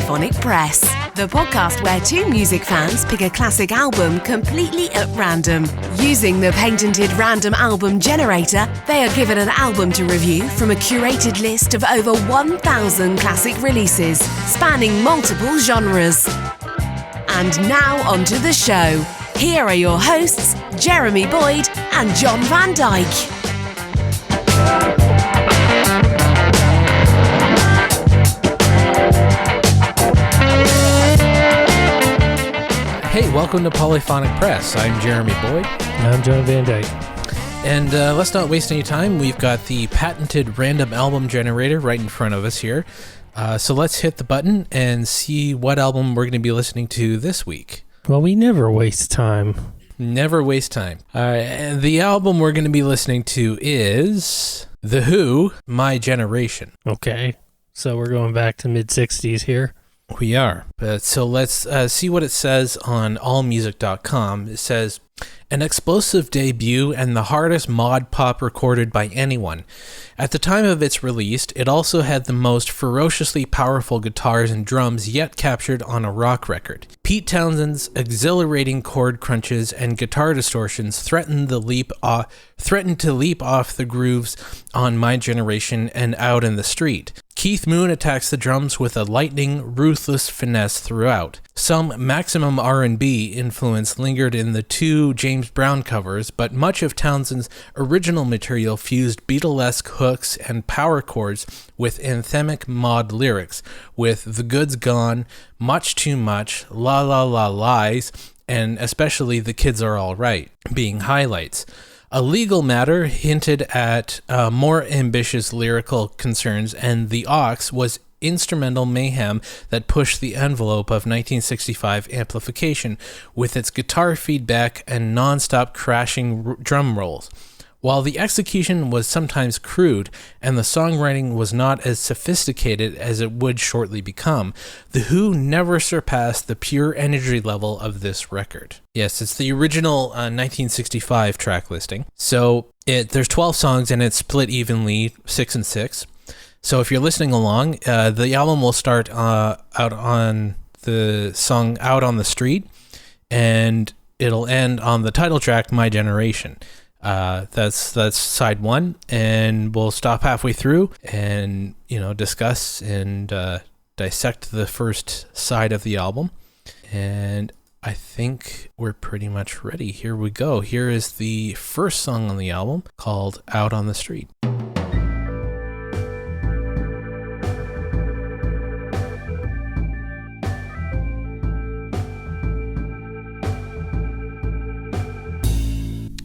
Polyphonic Press, the podcast where two music fans pick a classic album completely at random. Using the patented random album generator, they are given an album to review from a curated list of over 1,000 classic releases, spanning multiple genres. And now onto the show. Here are your hosts, Jeremy Boyd and John Van Dyke. Hey, welcome to Polyphonic Press. I'm Jeremy Boyd. And I'm John Van Dyke. And let's not waste any time. We've got the patented random album generator right in front of us here. So let's hit the button and see what album we're going to be listening to this week. Well, we never waste time. Never waste time. And the album we're going to be listening to is The Who, My Generation. Okay, so we're going back to mid-60s here. We are. So let's see what it says on allmusic.com. It says, an explosive debut and the hardest mod pop recorded by anyone. At the time of its release, it also had the most ferociously powerful guitars and drums yet captured on a rock record. Pete Townshend's exhilarating chord crunches and guitar distortions threatened to leap off the grooves on My Generation and Out in the Street. Keith Moon attacks the drums with a lightning, ruthless finesse throughout. Some maximum R&B influence lingered in the two James Brown covers, but much of Townshend's original material fused Beatlesque hooks and power chords with anthemic mod lyrics, with The Good's Gone, Much Too Much, La La La Lies, and especially The Kids Are All Right being highlights. A legal matter hinted at more ambitious lyrical concerns, and The Aux was instrumental mayhem that pushed the envelope of 1965 amplification with its guitar feedback and non-stop crashing drum rolls. While the execution was sometimes crude and the songwriting was not as sophisticated as it would shortly become, The Who never surpassed the pure energy level of this record. Yes, it's the original 1965 track listing. So there's 12 songs and it's split evenly 6 and 6. So if you're listening along, the album will start out on the song Out on the Street, and it'll end on the title track My Generation. That's side one, and we'll stop halfway through and discuss and dissect the first side of the album. And I think we're pretty much ready. Here we go. Here is the first song on the album, called Out on the Street.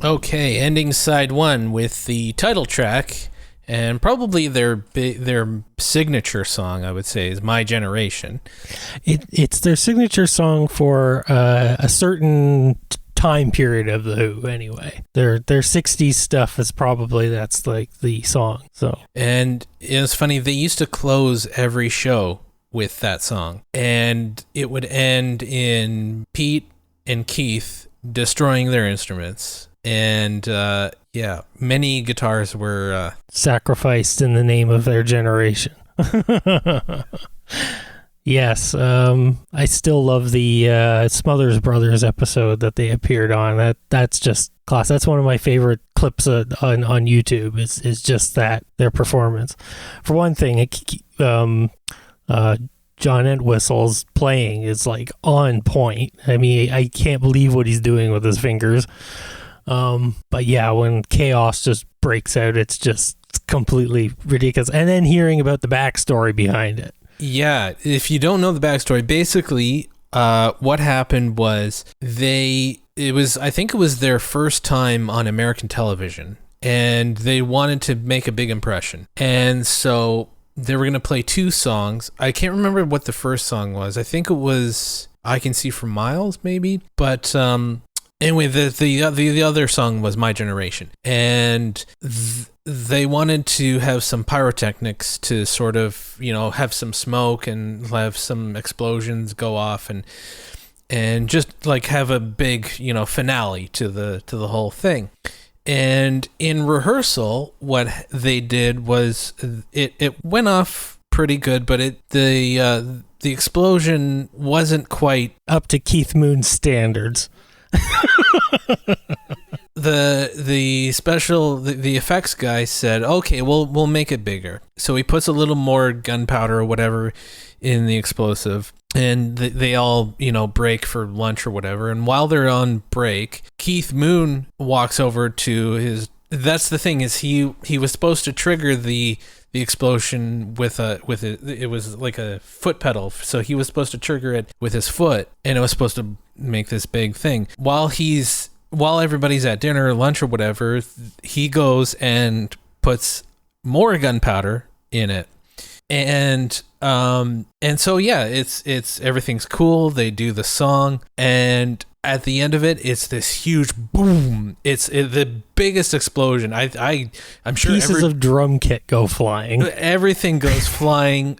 Okay, ending side one with the title track, and probably their signature song, I would say, is My Generation. It's their signature song for a certain time period of The Who, anyway. Their 60s stuff is probably, that's like the song. So, and it's funny, they used to close every show with that song, and it would end in Pete and Keith destroying their instruments. And, many guitars were sacrificed in the name of their generation. Yes, I still love the Smothers Brothers episode that they appeared on. That's just class. That's one of my favorite clips on YouTube, is just that, their performance. For one thing, John Entwistle's playing is like on point. I mean, I can't believe what he's doing with his fingers. But yeah, when chaos just breaks out, it's just completely ridiculous. And then hearing about the backstory behind it. Yeah, if you don't know the backstory, basically, what happened was I think it was their first time on American television, and they wanted to make a big impression. And so they were going to play two songs. I can't remember what the first song was. I think it was I Can See for Miles, maybe. But, anyway, the other song was My Generation, and they wanted to have some pyrotechnics to sort of, have some smoke and have some explosions go off and just like have a big, finale to the whole thing. And in rehearsal, what they did was it went off pretty good, but the explosion wasn't quite up to Keith Moon's standards. The effects guy said, okay, we'll make it bigger. So he puts a little more gunpowder or whatever in the explosive, and they all, break for lunch or whatever. And while they're on break, Keith Moon walks over to his. That's the thing, is he was supposed to trigger the explosion with it was like a foot pedal, so he was supposed to trigger it with his foot, and it was supposed to make this big thing. While everybody's at dinner or lunch or whatever, he goes and puts more gunpowder in it. And so yeah, it's everything's cool. They do the song, and at the end of it, it's this huge boom. It's the biggest explosion. I'm sure pieces of drum kit go flying. Everything goes flying.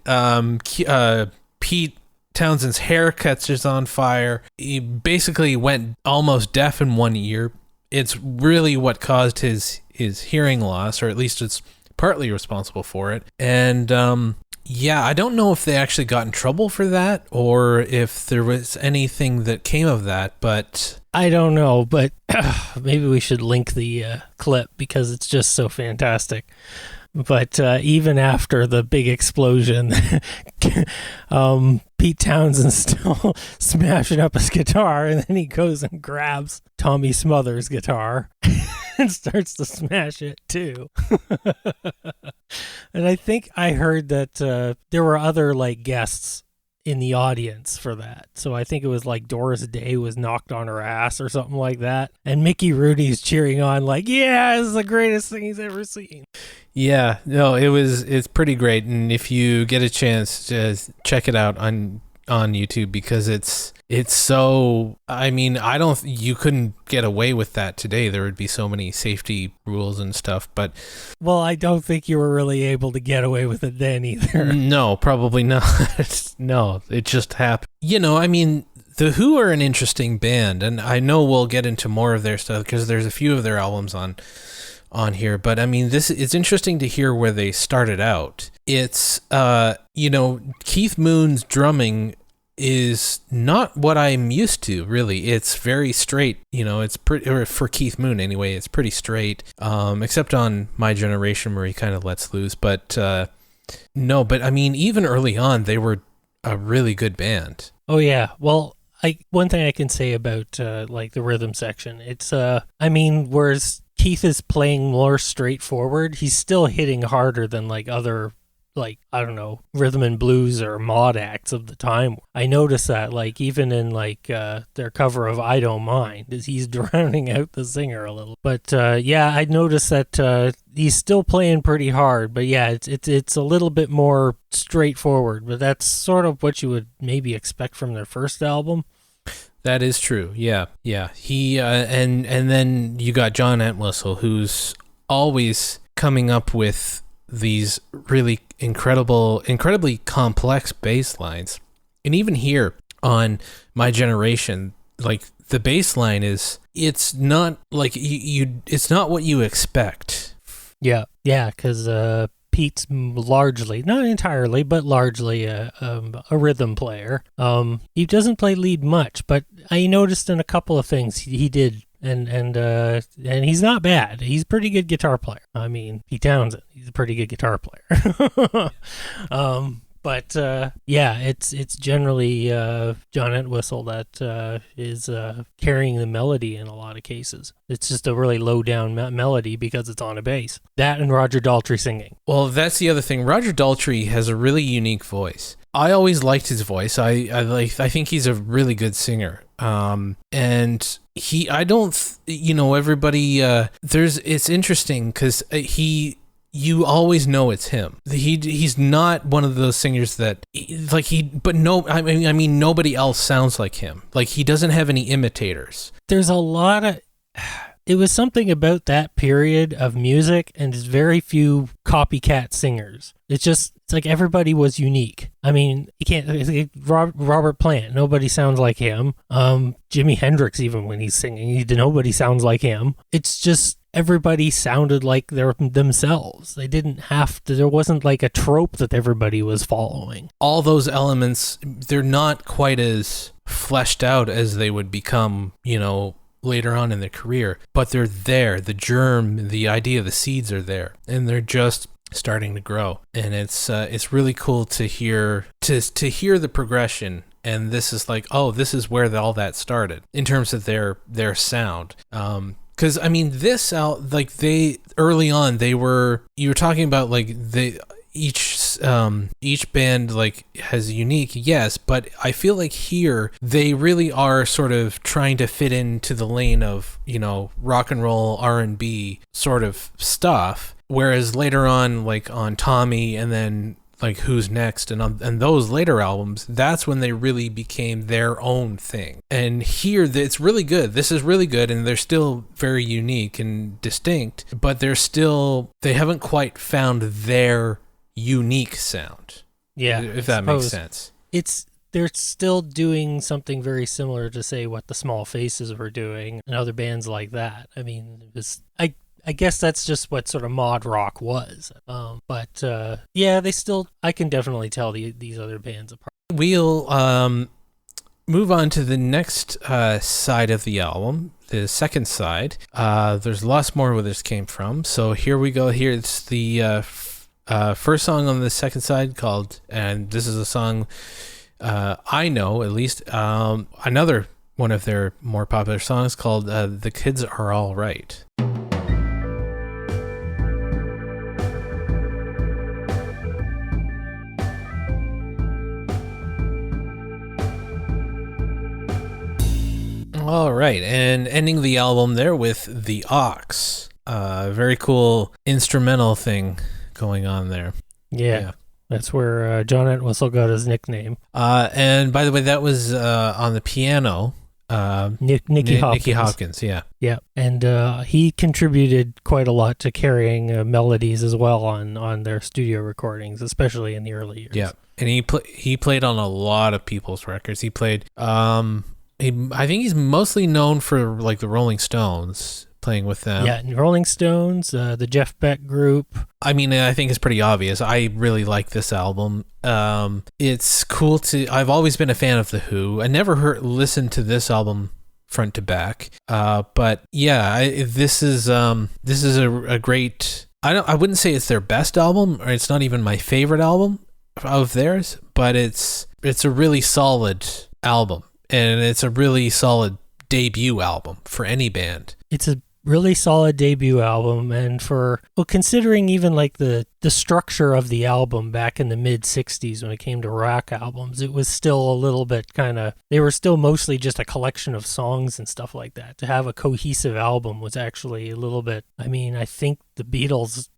Pete Townshend's hair catches on fire. He basically went almost deaf in one ear. It's really what caused his hearing loss, or at least it's partly responsible for it. And yeah, I don't know if they actually got in trouble for that or if there was anything that came of that, but I don't know, but maybe we should link the clip because it's just so fantastic. But even after the big explosion, Pete Townshend's still smashing up his guitar, and then he goes and grabs Tommy Smothers' guitar and starts to smash it too. And I think I heard that there were other guests in the audience for that. So I think it was Doris Day was knocked on her ass or something like that. And Mickey Rooney's cheering on yeah, this is the greatest thing he's ever seen. Yeah, no, it's pretty great. And if you get a chance, just check it out on YouTube, because it's so, you couldn't get away with that today. There would be so many safety rules and stuff, but well, I don't think you were really able to get away with it then either. No, probably not. No, it just happened. The Who are an interesting band, and I know we'll get into more of their stuff because there's a few of their albums on here, but it's interesting to hear where they started out. It's Keith Moon's drumming is not what I'm used to, really. It's very straight, it's pretty, or for Keith Moon anyway, it's pretty straight, except on My Generation where he kind of lets loose. But even early on, they were a really good band. Oh yeah, well, one thing I can say about the rhythm section, it's whereas Keith is playing more straightforward, he's still hitting harder than other rhythm and blues or mod acts of the time. I noticed that even in their cover of I Don't Mind, is he's drowning out the singer a little. But yeah, I noticed that he's still playing pretty hard, but yeah, it's a little bit more straightforward, but that's sort of what you would maybe expect from their first album. That is true. Yeah. He and then you got John Entwistle, who's always coming up with these really incredibly complex bass lines. And even here on My Generation, the bass line it's not it's not what you expect. Yeah, because Pete's largely, not entirely, but largely a rhythm player. He doesn't play lead much, but I noticed in a couple of things he did, and he's not bad. He's a pretty good guitar player. Pete Townsend, he's a pretty good guitar player. But yeah, it's generally John Entwistle that is carrying the melody in a lot of cases. It's just a really low down melody because it's on a bass. That and Roger Daltrey singing. Well, that's the other thing. Roger Daltrey has a really unique voice. I always liked his voice. I think he's a really good singer. And everybody. It's interesting because you always know it's him. He's not one of those singers that nobody else sounds like him. He doesn't have any imitators. There's a lot of, it was something about that period of music, and there's very few copycat singers. It's everybody was unique. You can't, Robert Plant, nobody sounds like him. Jimi Hendrix, even when he's singing, nobody sounds like him. It's just, everybody sounded like they're themselves. They didn't have to, there wasn't like a trope that everybody was following. All those elements, they're not quite as fleshed out as they would become, later on in their career, but they're there. The germ, the idea, the seeds are there, and they're just starting to grow. And it's really cool to hear the progression. And this is like, oh, this is where all that started in terms of their sound. Because this out, like, they early on, you were talking about like each band like has unique, yes, but I feel like here they really are sort of trying to fit into the lane of rock and roll, R&B sort of stuff, whereas later on, like on Tommy and then like Who's Next and those later albums, that's when they really became their own thing. And here it's really good. This is really good, and they're still very unique and distinct, but they haven't quite found their unique sound. Yeah, if that makes sense. They're still doing something very similar to, say, what the Small Faces were doing and other bands like that. I mean, I guess that's just what sort of mod rock was. But they still, I can definitely tell these other bands apart. We'll move on to the next side of the album, the second side. There's lots more where this came from. So here we go. Here it's the first song on the second side and this is a song I know, at least, another one of their more popular songs called The Kids Are All Right. All right, and ending the album there with The Ox. Very cool instrumental thing going on there. Yeah. That's where John Entwistle got his nickname. And by the way, that was on the piano. Nicky Hopkins. Nicky Hopkins, yeah. Yeah, and he contributed quite a lot to carrying melodies as well on their studio recordings, especially in the early years. Yeah, and he played on a lot of people's records. He played... I think he's mostly known for like the Rolling Stones, playing with them. Yeah, Rolling Stones, the Jeff Beck Group. I mean, I think it's pretty obvious. I really like this album. It's cool I've always been a fan of The Who. I never listened to this album front to back. But yeah, this is a great. I wouldn't say it's their best album, or it's not even my favorite album of theirs, but it's a really solid album. And it's a really solid debut album for any band. It's a really solid debut album, and considering even like the structure of the album back in the mid 60s when it came to rock albums, it was still a little bit they were still mostly just a collection of songs and stuff like that. To have a cohesive album was actually a little bit, I think the Beatles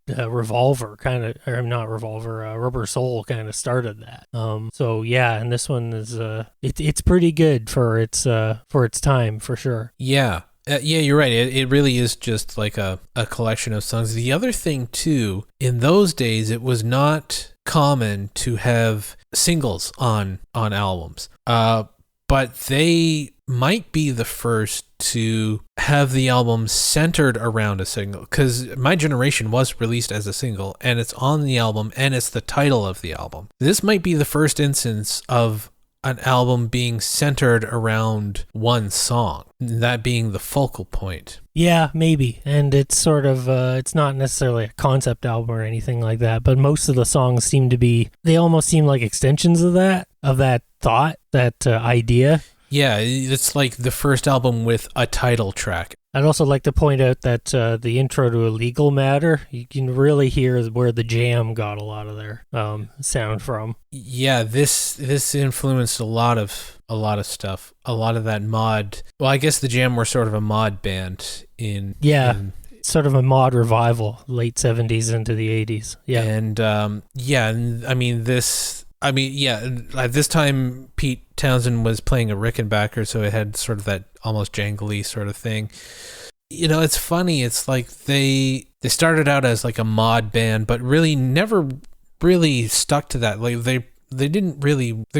Rubber Soul kind of started that. So yeah, and this one is it's pretty good for its time, for sure. Yeah. Yeah, you're right. It really is just like a collection of songs. The other thing, too, in those days, it was not common to have singles on albums. But they might be the first to have the album centered around a single. Because My Generation was released as a single, and it's on the album, and it's the title of the album. This might be the first instance of an album being centered around one song, that being the focal point. Yeah, maybe. And it's sort of, it's not necessarily a concept album or anything like that, but most of the songs they almost seem like extensions of that thought, that idea. Yeah, it's like the first album with a title track. I'd also like to point out that the intro to A Legal Matter, you can really hear where the Jam got a lot of their sound from. Yeah, this influenced a lot of stuff. A lot of that mod. Well, I guess the Jam were sort of a mod band sort of a mod revival, late 70s into the 80s. Yeah. And at this time Pete Townsend was playing a Rickenbacker, so it had sort of that almost jangly sort of thing. It's funny. It's like they started out as like a mod band, but really never really stuck to that. Like they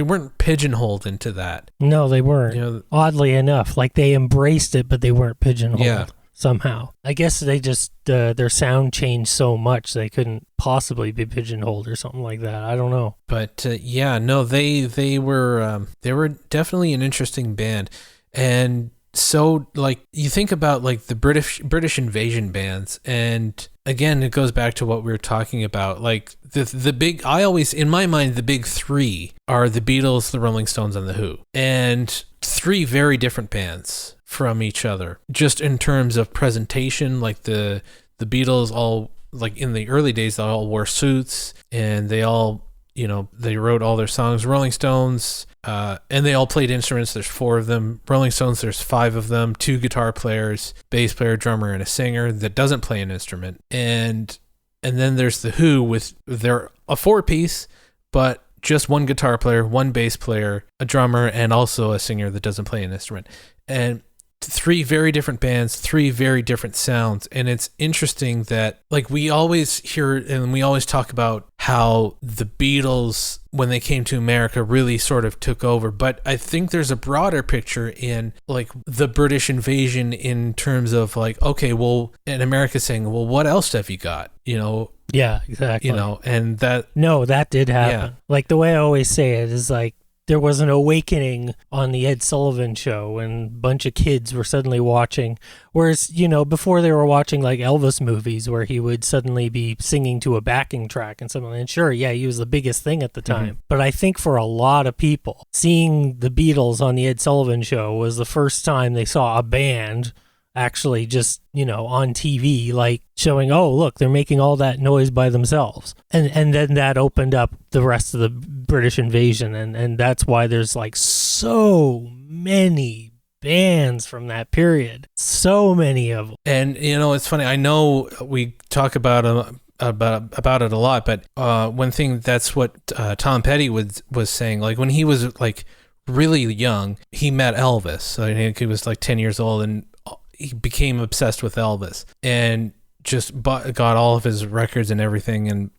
weren't pigeonholed into that. No, they weren't. Oddly enough, like they embraced it, but they weren't pigeonholed. Yeah. somehow. I guess they just their sound changed so much they couldn't possibly be pigeonholed or something like that. I don't know. But they were definitely an interesting band. And so, like, you think about like the British invasion bands, and again, it goes back to what we were talking about. Like the big, I always, in my mind, the big three are the Beatles, the Rolling Stones, and the Who, and three very different bands from each other, just in terms of presentation. Like the Beatles, all, like, in the early days, they all wore suits, and they all, they wrote all their songs. Rolling Stones, and they all played instruments. There's 4 of them. Rolling Stones, there's 5 of them, 2 guitar players, bass player, drummer, and a singer that doesn't play an instrument. And then there's the Who, they're a 4-piece, but just 1 guitar player, 1 bass player, a drummer, and also a singer that doesn't play an instrument. And 3 very different bands, 3 very different sounds. And it's interesting that, like, we always hear and we always talk about how the Beatles, when they came to America, really sort of took over. But I think there's a broader picture in, like, the British invasion, in terms of, like, okay, well, and America saying, well, what else have you got? Yeah, exactly. And that... No, that did happen. Yeah. Like, the way I always say it is, like, there was an awakening on the Ed Sullivan Show, and a bunch of kids were suddenly watching. Whereas, before they were watching like Elvis movies, where he would suddenly be singing to a backing track and something. And sure, yeah, he was the biggest thing at the time. Mm-hmm. But I think for a lot of people, seeing the Beatles on the Ed Sullivan Show was the first time they saw a band actually just, on TV, like showing, oh, look, they're making all that noise by themselves. And then that opened up the rest of the British invasion. And that's why there's like so many bands from that period. So many of them. And, it's funny. I know we talk about it a lot, but one thing, that's what Tom Petty was saying. Like, when he was like really young, he met Elvis. I think he was like 10 years old, and he became obsessed with Elvis, and just got all of his records and everything,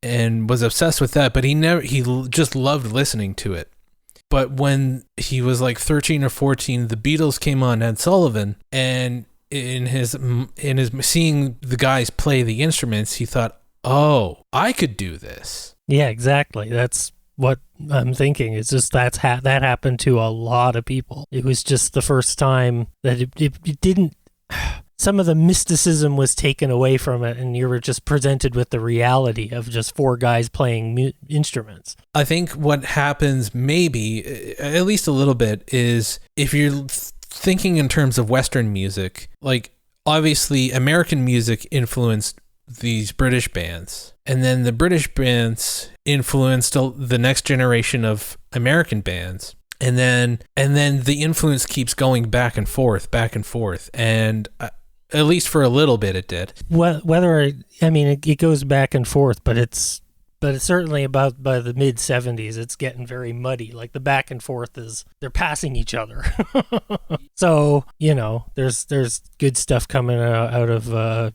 and was obsessed with that. But he just loved listening to it. But when he was like 13 or 14, the Beatles came on Ed Sullivan, and in his seeing the guys play the instruments, he thought, oh, I could do this. Yeah, exactly. That's what I'm thinking. It's just that happened to a lot of people. It was just the first time that it didn't... Some of the mysticism was taken away from it, and you were just presented with the reality of just 4 guys playing instruments. I think what happens, maybe, at least a little bit, is if you're thinking in terms of Western music, like, obviously American music influenced these British bands, and then the British bands influenced the next generation of American bands, and then the influence keeps going back and forth, and at least for a little bit it did. It goes back and forth, but it's certainly about by the mid 70s, it's getting very muddy. Like, the back and forth is they're passing each other. So, there's good stuff coming out of,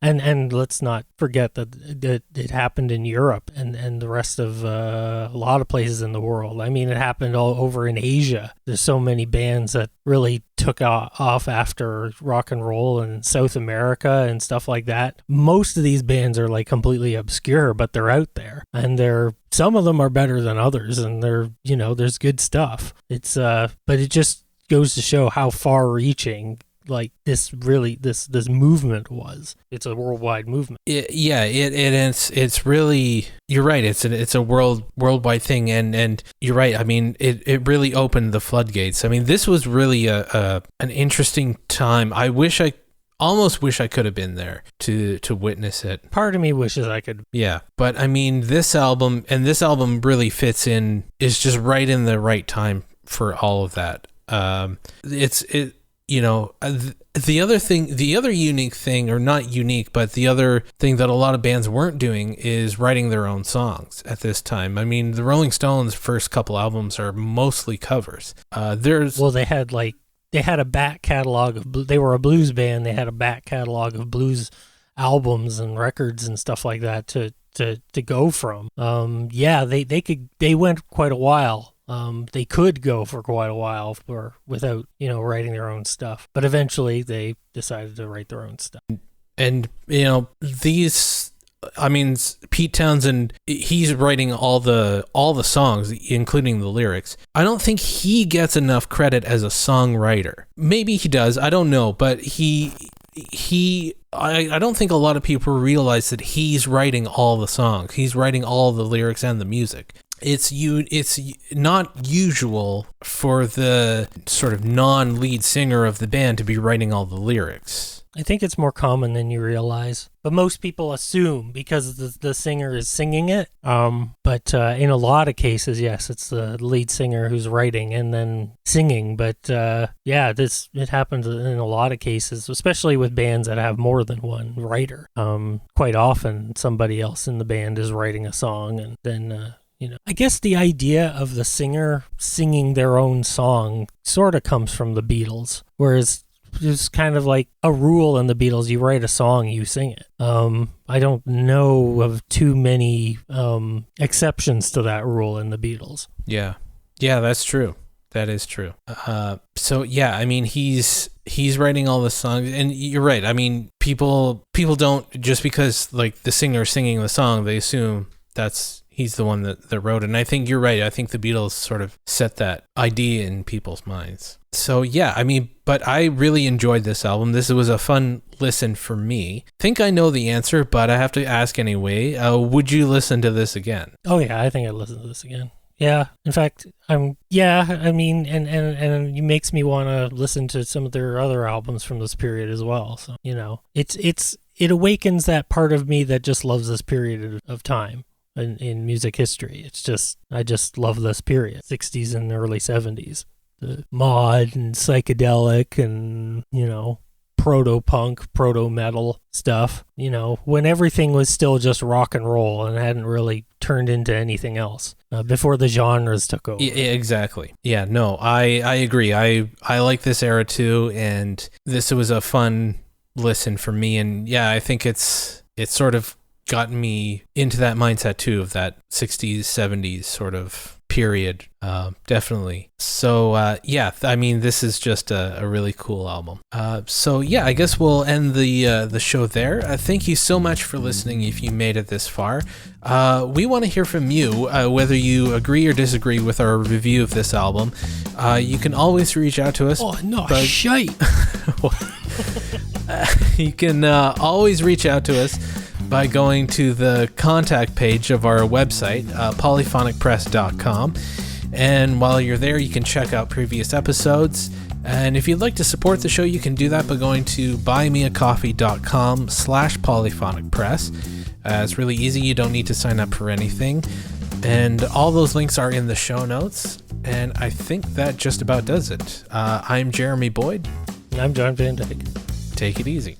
and let's not forget that it happened in Europe and the rest of a lot of places in the world. I mean, it happened all over in Asia. There's so many bands that really took off after rock and roll in South America and stuff like that. Most of these bands are like completely obscure, but they're out there, and some of them are better than others, and there's good stuff. It's but it just goes to show how far reaching, like, this movement was. It's a worldwide movement. It's really, you're right. It's a worldwide thing, and you're right. I mean, it really opened the floodgates. I mean, this was really an interesting time. I almost wish I could have been there to witness it. Part of me wishes I could. Yeah, but I mean, this album really fits in, is just right in the right time for all of that. The other unique thing, or not unique, but the other thing that a lot of bands weren't doing is writing their own songs at this time. I mean, the Rolling Stones' first couple albums are mostly covers. They had a back catalog of, they were a blues band. They had a back catalog of blues albums and records and stuff like that to go from. They went quite a while they could go for quite a while without, writing their own stuff. But eventually they decided to write their own stuff. And, Pete Townsend, he's writing all the songs, including the lyrics. I don't think he gets enough credit as a songwriter. Maybe he does, I don't know, but I don't think a lot of people realize that he's writing all the songs. He's writing all the lyrics and the music. It's not usual for the sort of non-lead singer of the band to be writing all the lyrics. I think it's more common than you realize, but most people assume because the singer is singing it. But in a lot of cases, yes, it's the lead singer who's writing and then singing. But it happens in a lot of cases, especially with bands that have more than one writer. Quite often, somebody else in the band is writing a song, and then I guess the idea of the singer singing their own song sort of comes from the Beatles, whereas it's kind of like a rule in the Beatles: you write a song, you sing it. I don't know of too many exceptions to that rule in the Beatles. Yeah, that's true. That is true. He's writing all the songs, and you're right. I mean, people don't, just because like the singer's singing the song, they assume he's the one that wrote it. And I think you're right. I think the Beatles sort of set that idea in people's minds. So but I really enjoyed this album. This was a fun listen for me. I think I know the answer, but I have to ask anyway. Would you listen to this again? Oh yeah, I think I'd listen to this again. Yeah, in fact, and it makes me want to listen to some of their other albums from this period as well. So, it awakens that part of me that just loves this period of time in music history. I just love this period, 60s and early 70s. The mod and psychedelic and, proto-punk, proto-metal stuff, when everything was still just rock and roll and hadn't really turned into anything else before the genres took over. Yeah, exactly. Yeah, no, I agree. I like this era too, and this was a fun listen for me. And yeah, I think it's sort of gotten me into that mindset too, of that 60s, 70s sort of period, definitely. So this is just a really cool album. I guess we'll end the show there. Thank you so much for listening. If you made it this far, we want to hear from you, whether you agree or disagree with our review of this album. You can always reach out to us. Oh no, shite! You can always reach out to us by going to the contact page of our website, polyphonicpress.com. And while you're there, you can check out previous episodes. And if you'd like to support the show, you can do that by going to buymeacoffee.com/polyphonicpress. It's really easy. You don't need to sign up for anything. And all those links are in the show notes. And I think that just about does it. I'm Jeremy Boyd. And I'm John Van Dyke. Take it easy.